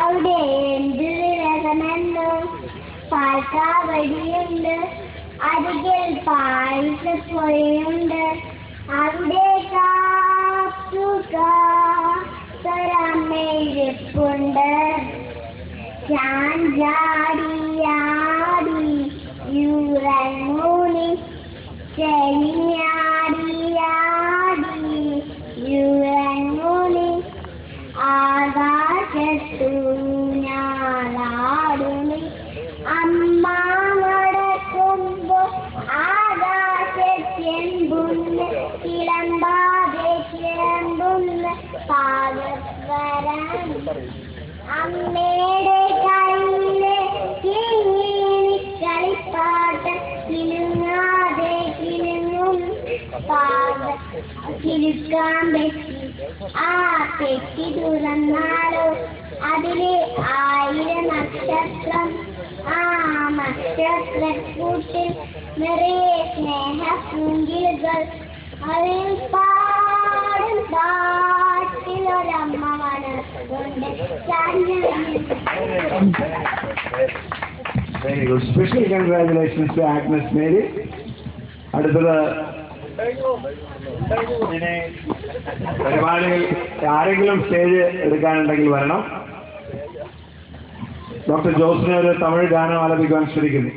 അവിടെ എന്ത് രസമെന്നോ. പാൽക്കാവടിയുണ്ട്, അരികിൽ പായസപ്പുഴയുണ്ട്. അവിടെ കാത്തുകാരമ്മയിരിപ്പുണ്ട്. ചാഞ്ചാടിയാടി യുറങ്ങൂനി, ചെരിഞ്ഞാടിയാടി യുറങ്ങൂനി. ആകാശത്തു ഞാനാടുനി, അമ്മ നടക്കുമ്പോ ആകാശത്തെമ്പുന്ന് കിളമ്പാതെ കിളമ്പുന്ന് പാകവരാൻ. അമ്മയുടെ കയ്യിലെ കിങ്ങിണി കളിപ്പാട്ടം കിലുങ്ങാതെ കിലുങ്ങും കിലുക്കാൻ പറ്റി. ആ പെട്ടി തുറന്നാലോ അതിലെ 1000 നക്ഷത്രം. ആ നക്ഷത്രക്കൂട്ടിൽ നിറയെ സ്നേഹപ്പൂങ്കിലുകൾ. അതിൽ പാടും പാട്ടിലൊരമ്മ മനസ്സുണ്ട്. Very good. Special congratulations to Agnes Mary. അടുത്തത് പരിപാടിയിൽ ആരെങ്കിലും സ്റ്റേജ് എടുക്കാനുണ്ടെങ്കിൽ വരണം. ഡോക്ടർ ജോസിനെ ഒരു തമിഴ് ഗാനം ആലപിക്കാൻ ശ്രമിക്കുന്നു.